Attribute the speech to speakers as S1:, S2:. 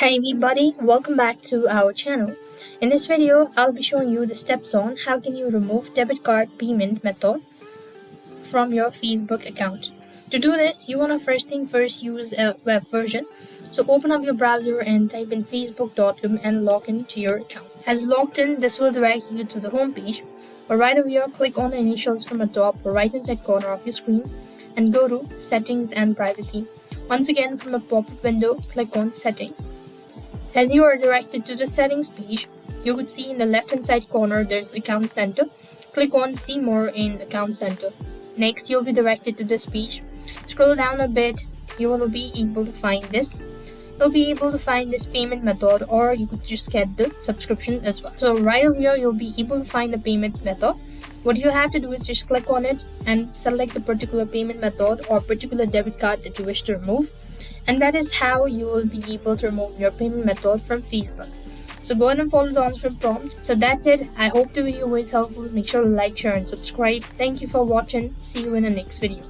S1: Hi everybody, welcome back to our channel. In this video, I'll be showing you the steps on how can you remove debit card payment method from your Facebook account. To do this, you want to first use a web version. So open up your browser and type in facebook.com and log into your account. As logged in, this will direct you to the home page. Or right over here, click on the initials from the top or right hand side corner of your screen and go to settings and privacy. Once again, from a pop-up window, click on settings. As you are directed to the settings page, you could see in the left hand side corner there's Account Center. Click on See More in Account Center. Next, you'll be directed to this page. Scroll down a bit, you will be able to find this. You'll be able to find this payment method, or you could just get the subscription as well. So right over here, you'll be able to find the payment method. What you have to do is just click on it and select the particular payment method or particular debit card that you wish to remove. And that is how you will be able to remove your payment method from Facebook. So go ahead and follow the on-screen prompt. So that's it. I hope the video was helpful. Make sure to like, share, and subscribe. Thank you for watching. See you in the next video.